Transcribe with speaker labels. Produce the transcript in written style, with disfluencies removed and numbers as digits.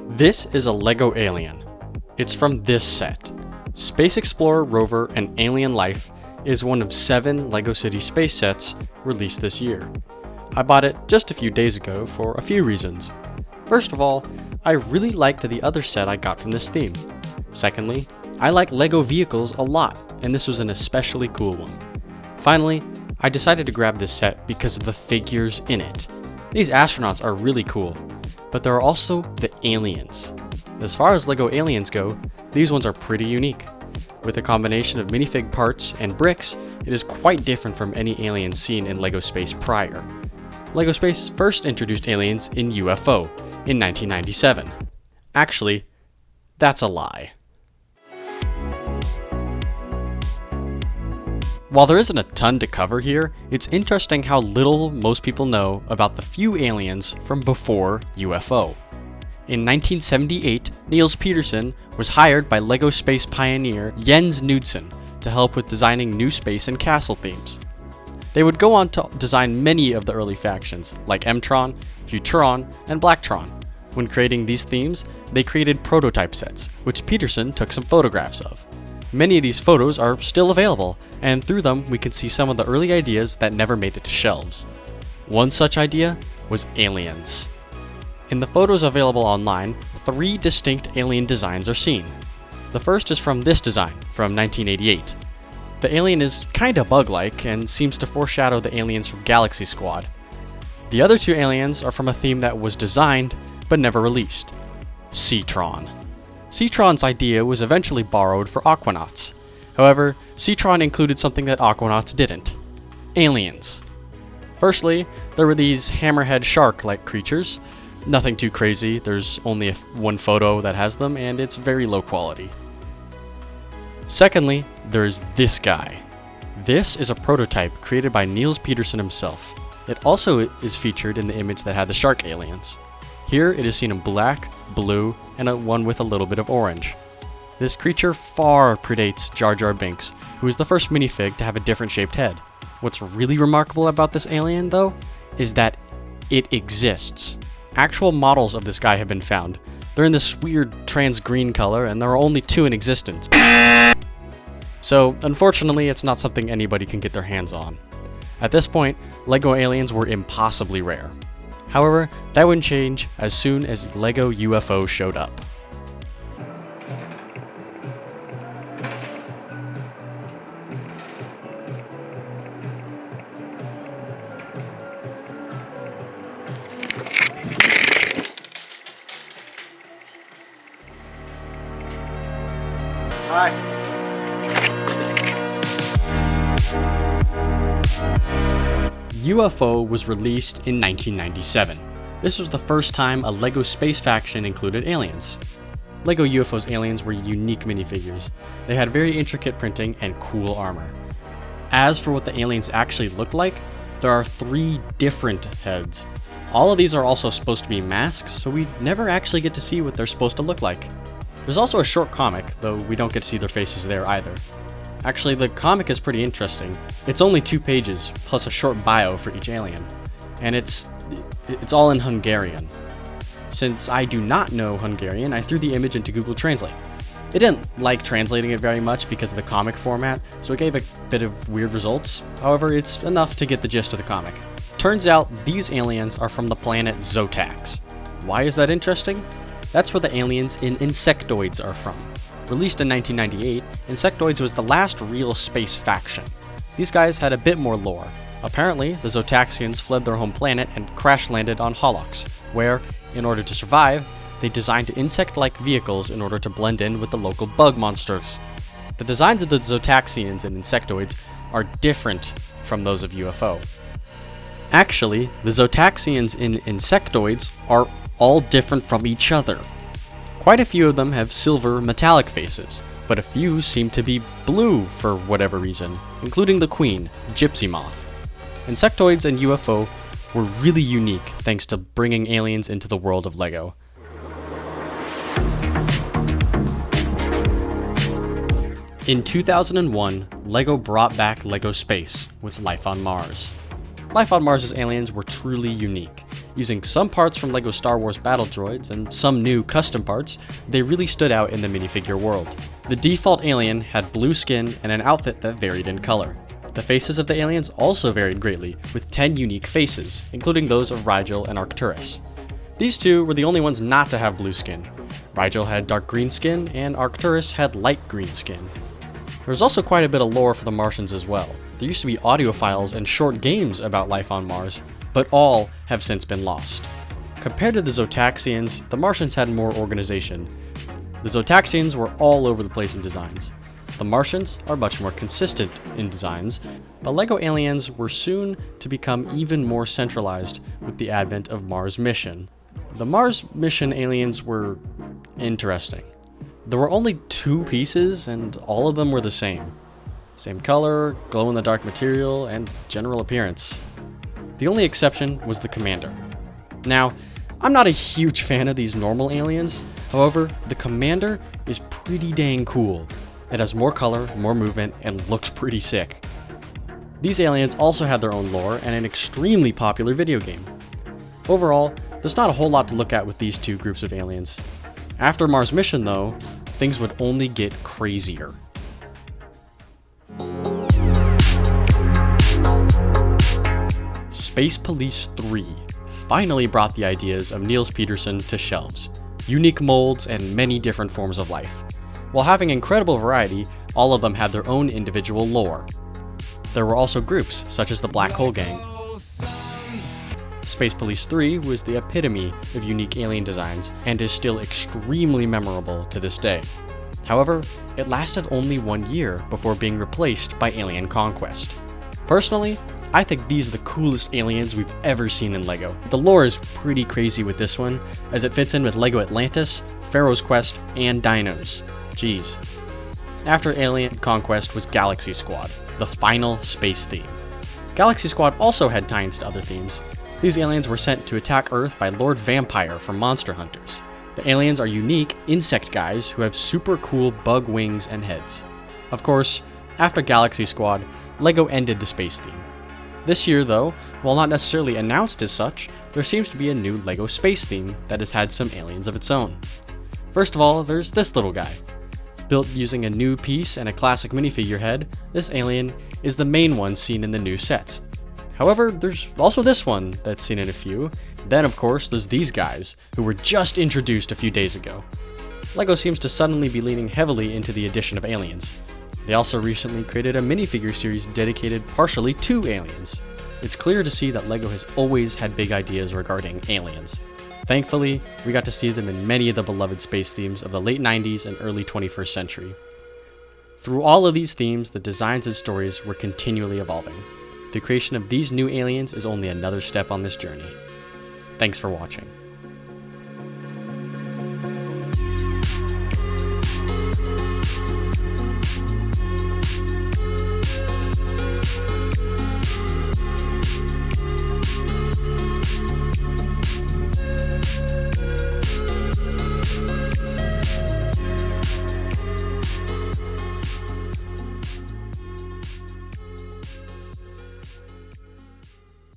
Speaker 1: This is a LEGO Alien. It's from this set. Space Explorer Rover and Alien Life is one of 7 LEGO City space sets released this year. I bought it just a few days ago for a few reasons. First of all, I really liked the other set I got from this theme. Secondly, I like LEGO vehicles a lot, and this was an especially cool one. Finally, I decided to grab this set because of the figures in it. These astronauts are really cool, but there are also the aliens. As far as LEGO aliens go, these ones are pretty unique. With a combination of minifig parts and bricks, it is quite different from any aliens seen in LEGO Space prior. LEGO Space first introduced aliens in UFO in 1997. Actually, that's a lie. While there isn't a ton to cover here, it's interesting how little most people know about the few aliens from before UFO. In 1978, Niels Peterson was hired by LEGO Space pioneer Jens Knudsen to help with designing new space and castle themes. They would go on to design many of the early factions, like Mtron, Futuron, and Blacktron. When creating these themes, they created prototype sets, which Peterson took some photographs of. Many of these photos are still available, and through them we can see some of the early ideas that never made it to shelves. One such idea was aliens. In the photos available online, 3 distinct alien designs are seen. The first is from this design, from 1988. The alien is kinda bug-like and seems to foreshadow the aliens from Galaxy Squad. The other 2 aliens are from a theme that was designed, but never released. Seatron. Seatron's idea was eventually borrowed for Aquanauts. However, Seatron included something that Aquanauts didn't. Aliens. Firstly, there were these hammerhead shark-like creatures. Nothing too crazy, there's only one photo that has them, and it's very low quality. Secondly, there's this guy. This is a prototype created by Niels Peterson himself. It also is featured in the image that had the shark aliens. Here it is seen in black, blue, and one with a little bit of orange. This creature far predates Jar Jar Binks, who was the first minifig to have a different shaped head. What's really remarkable about this alien, though, is that it exists. Actual models of this guy have been found. They're in this weird trans green color, and there are only 2 in existence. So, unfortunately, it's not something anybody can get their hands on. At this point, LEGO aliens were impossibly rare. However, that would change as soon as LEGO UFO showed up.
Speaker 2: Hi.
Speaker 1: UFO was released in 1997. This was the first time a LEGO space faction included aliens. LEGO UFO's aliens were unique minifigures. They had very intricate printing and cool armor. As for what the aliens actually looked like, there are 3 different heads. All of these are also supposed to be masks, so we never actually get to see what they're supposed to look like. There's also a short comic, though we don't get to see their faces there either. Actually, the comic is pretty interesting. It's only 2 pages, plus a short bio for each alien. And it's all in Hungarian. Since I do not know Hungarian, I threw the image into Google Translate. It didn't like translating it very much because of the comic format, so it gave a bit of weird results. However, it's enough to get the gist of the comic. Turns out these aliens are from the planet Zotax. Why is that interesting? That's where the aliens in Insectoids are from. Released in 1998, Insectoids was the last real space faction. These guys had a bit more lore. Apparently, the Zotaxians fled their home planet and crash-landed on Holox, where, in order to survive, they designed insect-like vehicles in order to blend in with the local bug monsters. The designs of the Zotaxians and Insectoids are different from those of UFO. Actually, the Zotaxians in Insectoids are all different from each other. Quite a few of them have silver metallic faces, but a few seem to be blue for whatever reason, including the Queen, Gypsy Moth. Insectoids and UFO were really unique thanks to bringing aliens into the world of LEGO. In 2001, LEGO brought back LEGO Space with Life on Mars. Life on Mars' aliens were truly unique. Using some parts from LEGO Star Wars battle droids and some new custom parts, they really stood out in the minifigure world. The default alien had blue skin and an outfit that varied in color. The faces of the aliens also varied greatly, with 10 unique faces, including those of Rigel and Arcturus. These two were the only ones not to have blue skin. Rigel had dark green skin, and Arcturus had light green skin. There was also quite a bit of lore for the Martians as well. There used to be audio files and short games about life on Mars, but all have since been lost. Compared to the Zotaxians, the Martians had more organization. The Zotaxians were all over the place in designs. The Martians are much more consistent in designs, but LEGO aliens were soon to become even more centralized with the advent of Mars Mission. The Mars Mission aliens were interesting. There were only 2 pieces, and all of them were the same. Same color, glow-in-the-dark material, and general appearance. The only exception was the commander. Now, I'm not a huge fan of these normal aliens, however, the commander is pretty dang cool. It has more color, more movement, and looks pretty sick. These aliens also had their own lore and an extremely popular video game. Overall, there's not a whole lot to look at with these 2 groups of aliens. After Mars Mission though, things would only get crazier. Space Police 3 finally brought the ideas of Niels Peterson to shelves. Unique molds and many different forms of life. While having incredible variety, all of them had their own individual lore. There were also groups, such as the Black Hole Gang. Space Police 3 was the epitome of unique alien designs and is still extremely memorable to this day. However, it lasted only 1 year before being replaced by Alien Conquest. Personally, I think these are the coolest aliens we've ever seen in LEGO. The lore is pretty crazy with this one, as it fits in with LEGO Atlantis, Pharaoh's Quest, and Dinos. Jeez. After Alien Conquest was Galaxy Squad, the final space theme. Galaxy Squad also had tie-ins to other themes. These aliens were sent to attack Earth by Lord Vampire from Monster Hunters. The aliens are unique insect guys who have super cool bug wings and heads. Of course, after Galaxy Squad, LEGO ended the space theme. This year though, while not necessarily announced as such, there seems to be a new LEGO space theme that has had some aliens of its own. First of all, there's this little guy. Built using a new piece and a classic minifigure head, this alien is the main one seen in the new sets. However, there's also this one that's seen in a few. Then of course, there's these guys, who were just introduced a few days ago. LEGO seems to suddenly be leaning heavily into the addition of aliens. They also recently created a minifigure series dedicated partially to aliens. It's clear to see that LEGO has always had big ideas regarding aliens. Thankfully, we got to see them in many of the beloved space themes of the late 90s and early 21st century. Through all of these themes, the designs and stories were continually evolving. The creation of these new aliens is only another step on this journey. Thanks for watching.